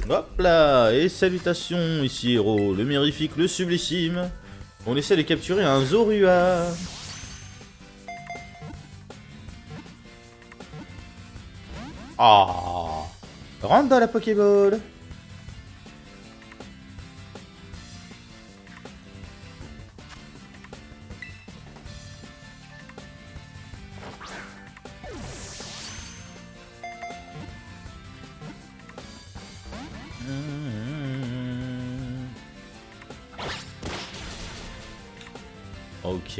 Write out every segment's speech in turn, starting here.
Hop là, et salutations, ici Héros, le mirifique, le sublissime. On essaie de capturer un Zorua. Ah, rentre dans la Pokéball. Ok.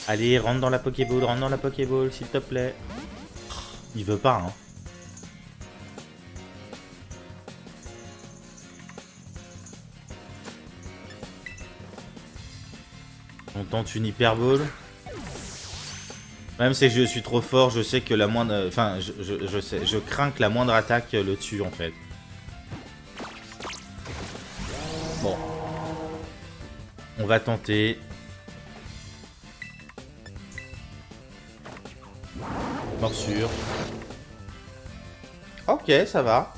Allez, rentre dans la Pokéball, s'il te plaît. Il veut pas, hein. On tente une Hyperball. Même si je suis trop fort, je sais que la moindre... Enfin, je crains que la moindre attaque le tue, en fait. Bon. On va tenter. Morsure. Ok, ça va.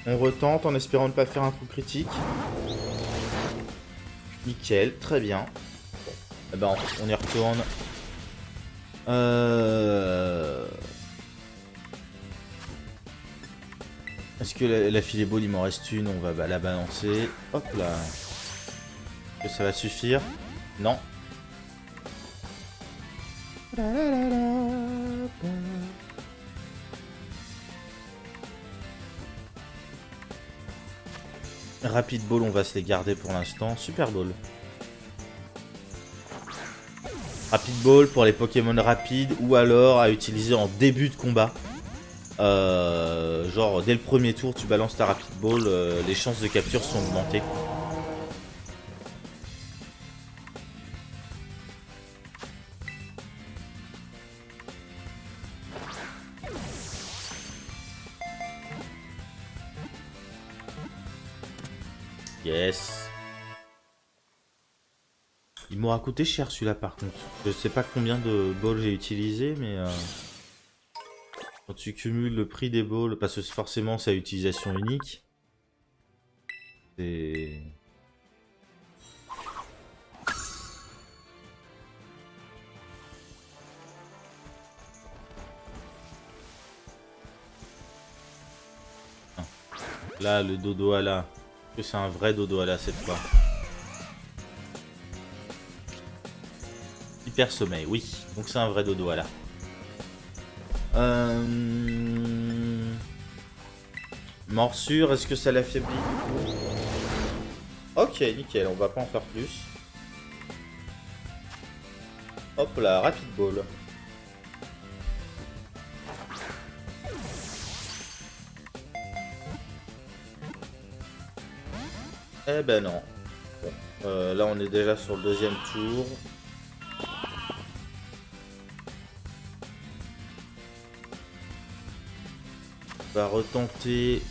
On retente en espérant ne pas faire un trou critique. Nickel, très bien. Eh ben, on y retourne. Est-ce que la filet ball, il m'en reste une? On va la balancer. Hop là. Est-ce que ça va suffire? Non. Rapid Ball, on va se les garder pour l'instant. Super Ball. Rapid Ball pour les Pokémon rapides ou alors à utiliser en début de combat. Genre dès le premier tour, tu balances ta Rapid Ball, les chances de capture sont augmentées. Yes. Il m'aura coûté cher celui-là par contre. Je sais pas combien de balls j'ai utilisé, mais quand tu cumules le prix des balls, parce que forcément c'est à utilisation unique. C'est... Ah. Là, le dodo à la. Que c'est un vrai dodo à la cette fois. Hyper sommeil, oui. Donc c'est un vrai dodo à la. Morsure, est-ce que ça l'affaiblit du coup? Ok, nickel, on va pas en faire plus. Hop là, Rapid Ball. Eh ben non. Bon, là on est déjà sur le deuxième tour. On va retenter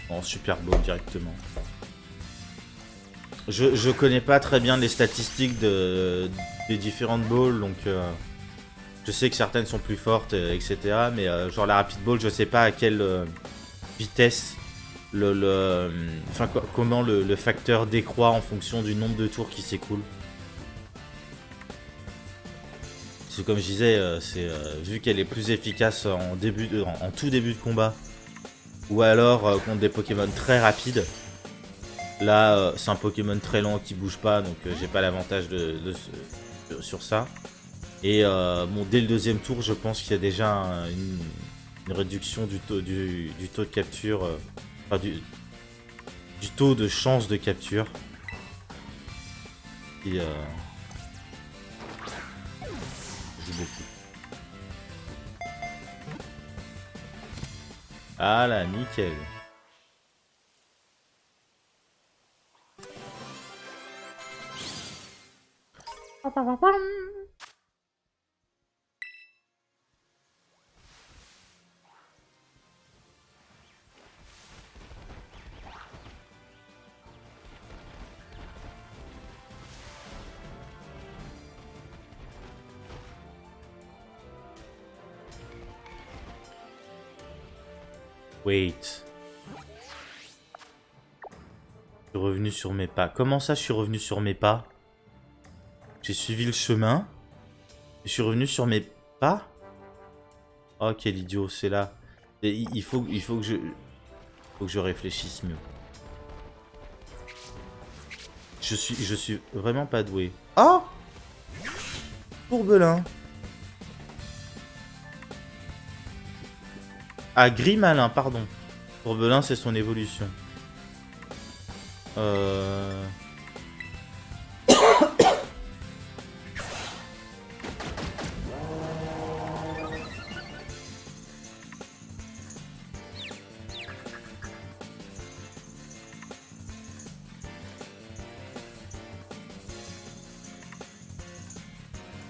en Super Bowl directement. Je connais pas très bien les statistiques des différentes balls, donc je sais que certaines sont plus fortes, etc. Mais genre la Rapid Ball, je sais pas à quelle vitesse enfin, comment le facteur décroît en fonction du nombre de tours qui s'écoulent. Parce que comme je disais, vu qu'elle est plus efficace en tout début de combat, ou alors contre des Pokémon très rapides. Là, c'est un Pokémon très lent qui bouge pas, donc j'ai pas l'avantage sur ça. Et bon, dès le deuxième tour, je pense qu'il y a déjà une réduction du taux de capture, enfin du taux de chance de capture. Qui joue beaucoup. Ah là, nickel. Wait. Je suis revenu sur mes pas. Comment ça, je suis revenu sur mes pas? J'ai suivi le chemin. Je suis revenu sur mes pas. Oh, quel idiot, c'est là. Et il faut que je réfléchisse mieux. Je suis vraiment pas doué. Oh! Courbelin. Ah, Grimalin, pardon. Courbelin, c'est son évolution.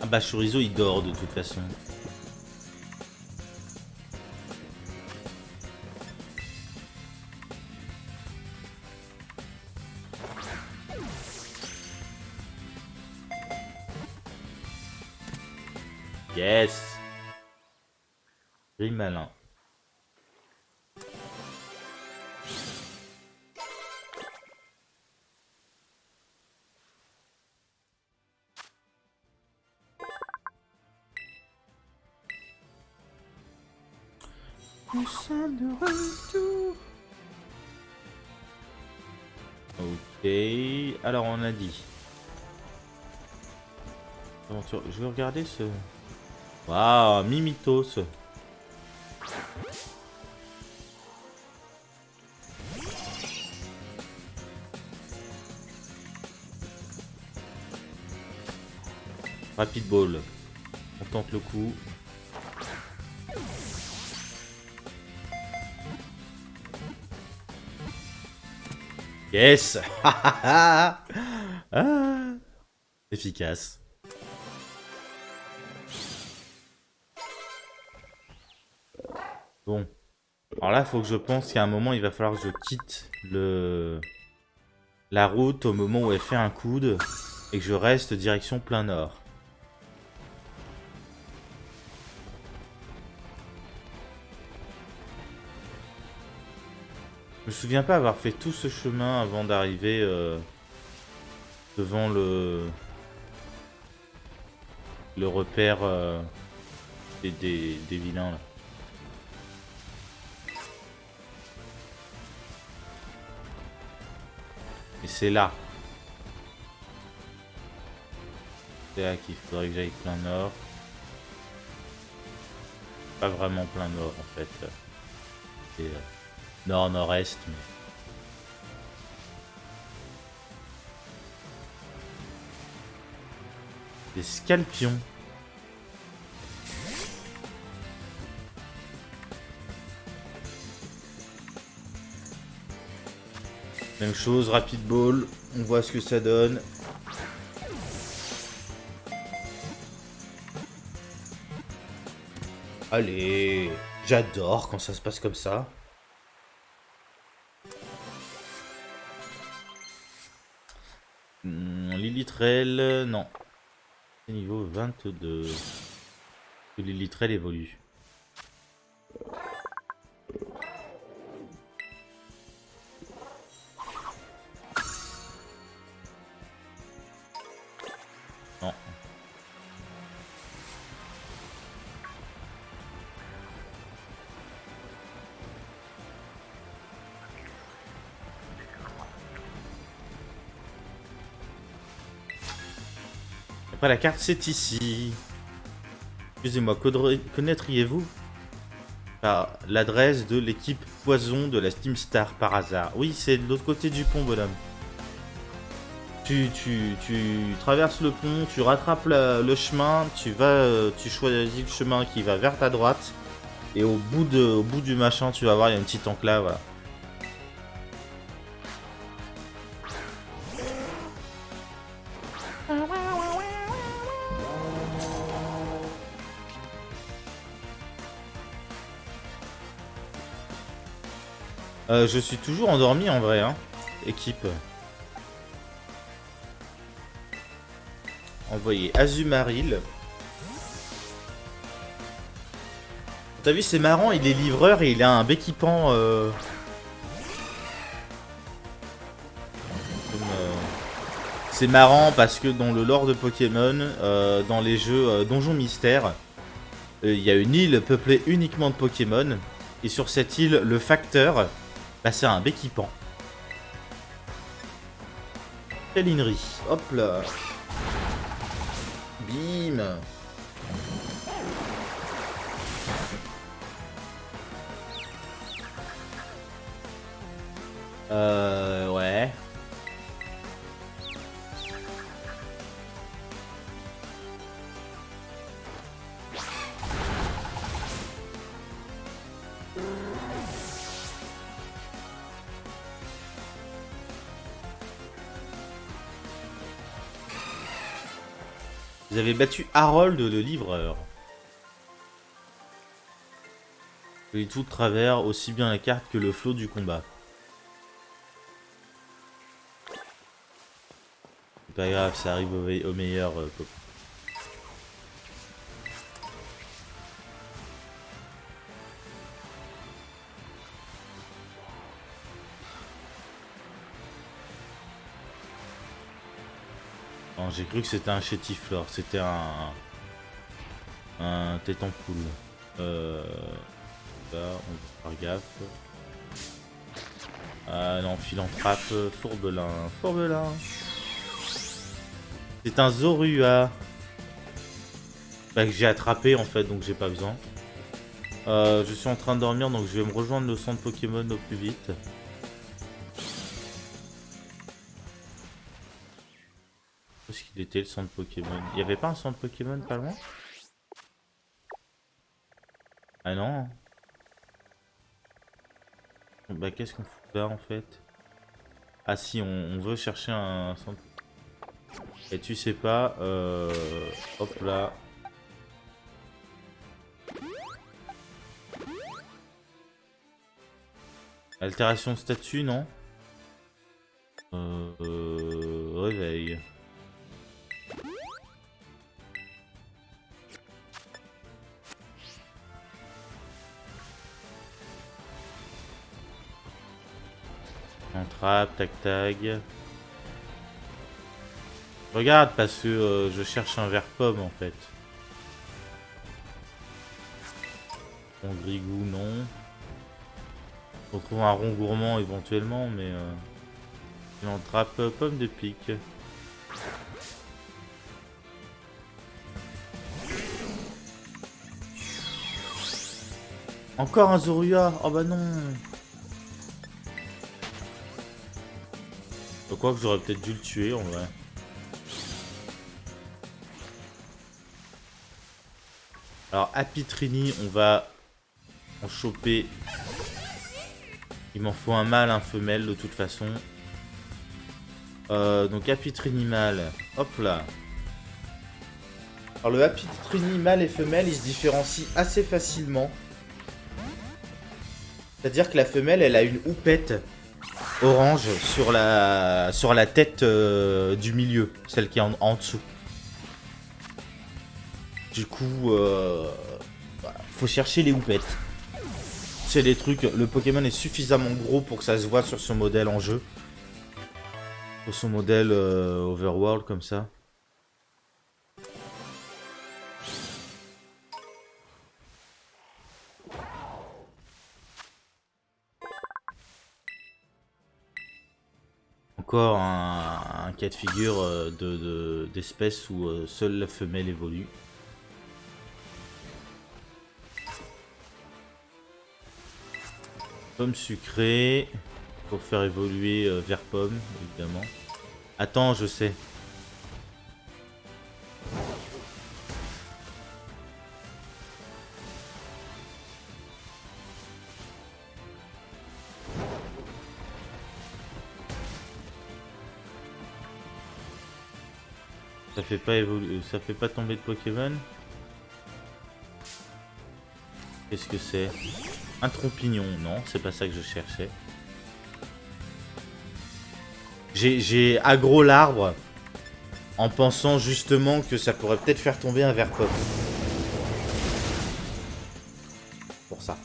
Ah bah Chorizo il dort de toute façon. Yes. Grimalin. Nous sommes de retour. Ok. Alors on a dit. Je vais regarder ce. Waouh, Mimitos. Rapid Ball. On tente le coup. Yes. Ah, efficace. Bon. Alors là, il faut que je pense qu'à un moment, il va falloir que je quitte la route au moment où elle fait un coude et que je reste direction plein nord. Je me souviens pas avoir fait tout ce chemin avant d'arriver devant le repère des vilains là. Et c'est là. C'est là qu'il faudrait que j'aille plein nord. Pas vraiment plein nord en fait. C'est nord-nord-est. Mais... des scalpions. Même chose, rapid ball. On voit ce que ça donne. Allez, j'adore quand ça se passe comme ça. Lilitrel, non. Niveau 22. Lilitrel évolue. Non. Après la carte c'est ici. Excusez-moi, connaîtriez-vous l'adresse de l'équipe Poison de la Steam Star par hasard? Oui, c'est de l'autre côté du pont, bonhomme. Tu traverses le pont, tu rattrapes le chemin, tu choisis le chemin qui va vers ta droite. Et au bout du machin, tu vas voir, il y a une petite enclave, voilà. Je suis toujours endormi en vrai, hein. Équipe. Envoyer Azumaril. T'as vu, c'est marrant, il est livreur et il a un béquipant. C'est marrant parce que dans le lore de Pokémon, dans les jeux Donjons Mystère, il y a une île peuplée uniquement de Pokémon. Et sur cette île, le facteur, bah, c'est un béquipant. Câlinerie. Hop là. Bim. Ouais. Vous avez battu Harold le livreur. Je lis tout de travers, aussi bien la carte que le flot du combat. C'est pas grave, ça arrive au meilleur. Non, j'ai cru que c'était un chétiflore, c'était un tête en poule. Là, on va faire gaffe. Ah non, Philanthrape, Fourbelin, Fourbelin. C'est un Zorua. Bah, que j'ai attrapé en fait, donc j'ai pas besoin. Je suis en train de dormir, donc je vais me rejoindre le centre Pokémon au plus vite. Où est-ce qu'il était le centre Pokémon? Il y avait pas un centre Pokémon pas loin? Ah non. Bah qu'est-ce qu'on fout là en fait? Ah si, on veut chercher un centre. Et tu sais pas, hop là. Altération de statut, non? Réveil. Entrape, tac tac. Regarde parce que je cherche un vert pomme en fait. Bon, grigou non. On trouve un rond gourmand éventuellement mais il entrape pomme de pique. Encore un Zorua. Oh bah non. Quoi que j'aurais peut-être dû le tuer en vrai. Alors Apitrini, on va en choper. Il m'en faut un mâle, un femelle de toute façon. Donc Apitrini mâle. Hop là. Alors le Apitrini mâle et femelle, il se différencie assez facilement. C'est-à-dire que la femelle, elle a une houppette orange sur la tête du milieu, celle qui est en dessous. Du coup, faut chercher les houpettes. C'est des trucs, le Pokémon est suffisamment gros pour que ça se voit sur son modèle en jeu. Sur son modèle Overworld comme ça. Encore un cas de figure d'espèce où seule la femelle évolue. Pomme sucrée. Pour faire évoluer vers pomme, évidemment. Attends, je sais. Ça fait pas évoluer, ça fait pas tomber de Pokémon. Qu'est-ce que c'est? Un trompignon, non, c'est pas ça que je cherchais. J'ai aggro l'arbre en pensant justement que ça pourrait peut-être faire tomber un Verpop. pour ça.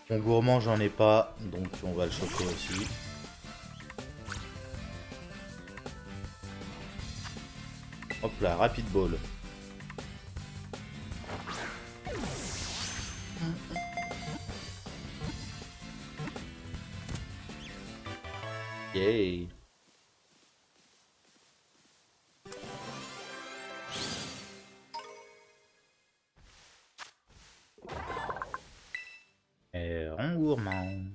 Mon gourmand, j'en ai pas, donc on va le choper aussi. Hop là, rapid ball. Yay. Un gourmand.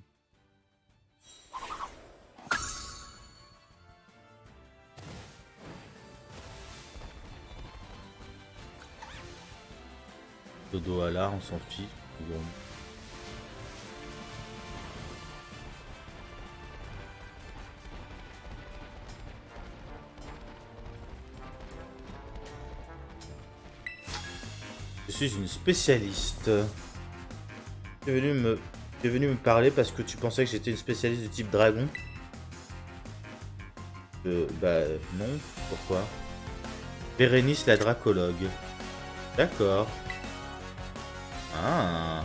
Dodo à l'art, on s'en fiche. Bon. Je suis une spécialiste. Tu es venu me parler parce que tu pensais que j'étais une spécialiste du type dragon. Bah non, pourquoi? Bérénice la dracologue. D'accord. Ah.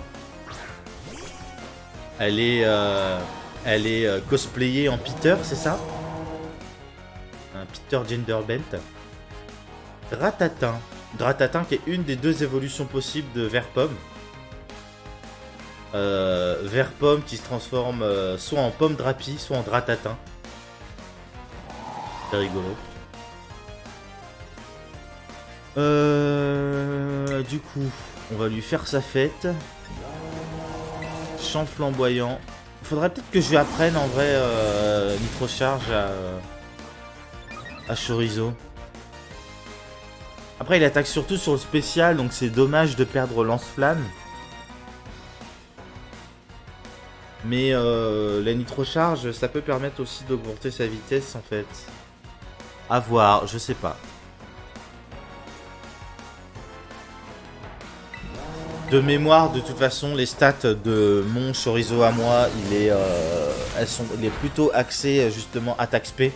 Elle est cosplayée en Peter, c'est ça? Un Peter Genderbelt. Dratatin. Dratatin qui est une des deux évolutions possibles de Vert-Pomme. Vert-Pomme qui se transforme soit en pomme drapi, soit en Dratatin. C'est rigolo. Du coup, on va lui faire sa fête. Champ flamboyant. Faudrait peut-être que je lui apprenne en vrai Nitrocharge à Chorizo. Après, il attaque surtout sur le spécial, donc c'est dommage de perdre lance-flamme. Mais la Nitrocharge, ça peut permettre aussi d'augmenter sa vitesse en fait. À voir, je sais pas. De mémoire, de toute façon, les stats de mon Chorizo à moi, il est plutôt axé justement attaque spé.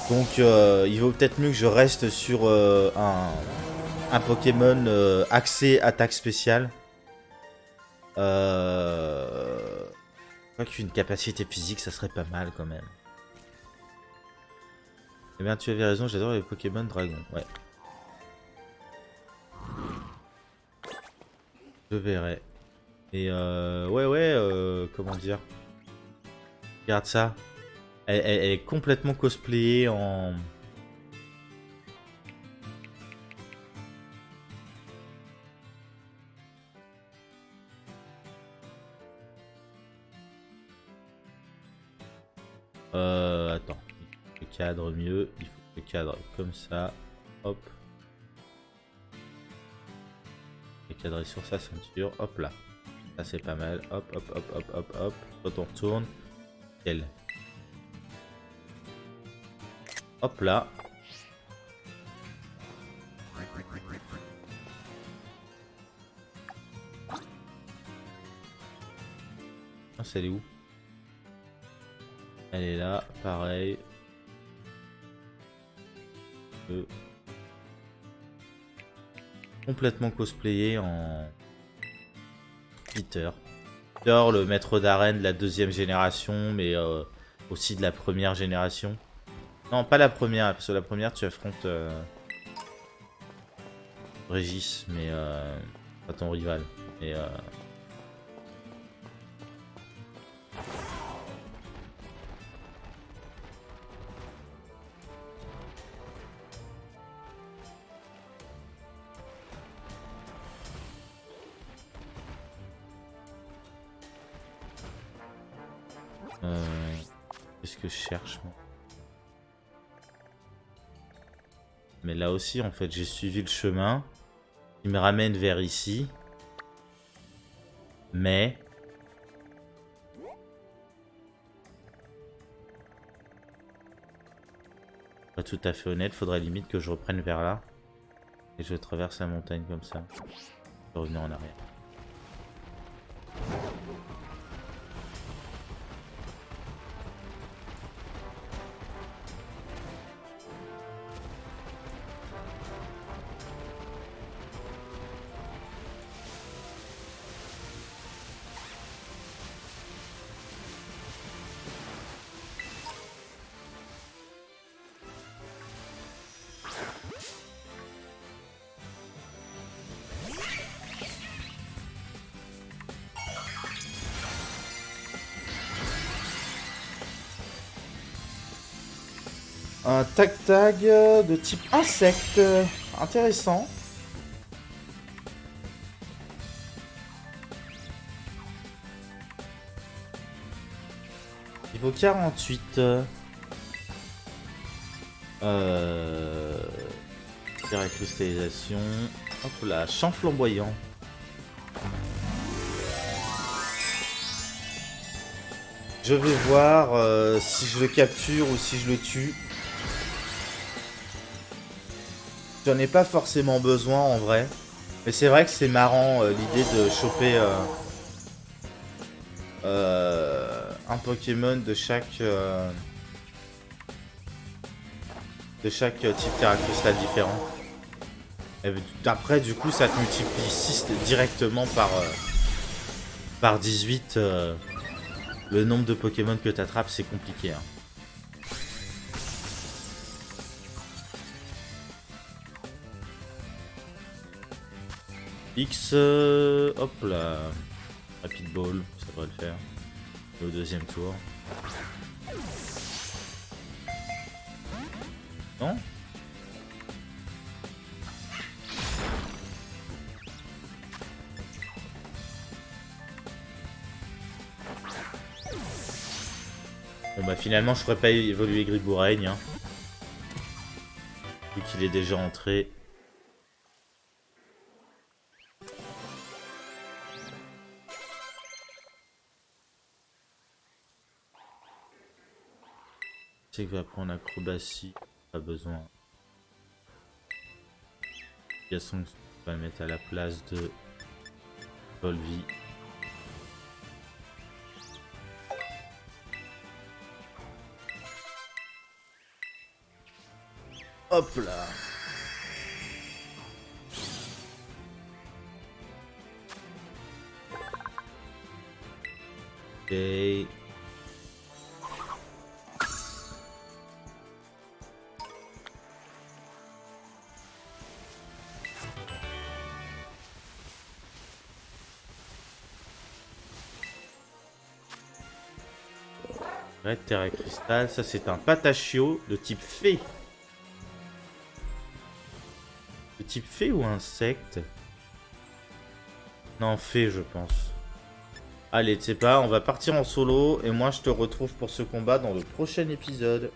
Donc il vaut peut-être mieux que je reste sur un Pokémon axé attaque spéciale. Je crois qu'une capacité physique, ça serait pas mal quand même. Eh bien, tu avais raison, j'adore les Pokémon Dragon, ouais. Je verrai. Et ouais, comment dire. Regarde ça. Elle est complètement cosplayée en... Attends. Il faut le cadre mieux. Il faut le cadre comme ça. Hop. Et cadrer sur sa ceinture. Hop là. Ça c'est pas mal. Hop, hop, hop, hop, hop, hop. Quand on retourne. Elle. Hop là. Ah, c'est où? Elle est là, pareil. Complètement cosplayé en Peter. Peter, le maître d'arène de la deuxième génération, mais aussi de la première génération. Non, pas la première, parce que la première, tu affrontes Régis, mais pas ton rival. Mais qu'est-ce que je cherche moi? Mais là aussi, en fait, j'ai suivi le chemin. Il me ramène vers ici. Mais Pas tout à fait honnête, faudrait limite que je reprenne vers là. Et je traverse la montagne comme ça. Je vais revenir en arrière. Un tag de type insecte. Intéressant. Niveau 48. Tir à cristallisation. Hop là, champ flamboyant. Je vais voir si je le capture ou si je le tue. J'en ai pas forcément besoin en vrai. Mais c'est vrai que c'est marrant l'idée de choper un Pokémon de chaque type caractéristique différent. Et après du coup ça te multiplie directement par 18 le nombre de Pokémon que tu attrapes, c'est compliqué. Hein. X, hop là, Rapid Ball, ça devrait le faire. Et au deuxième tour. Non? Bon bah finalement je ferais pas évoluer Gribouraigne, hein. Vu qu'il est déjà entré. C'est qu'il va prendre acrobatie, pas besoin. Gasson va le mettre à la place de Volvi. Hop là. Ok. Red Terre et Cristal, ça c'est un Patachio de type fée. De type fée ou insecte? Non, fée je pense. Allez, tu sais pas, on va partir en solo et moi je te retrouve pour ce combat dans le prochain épisode.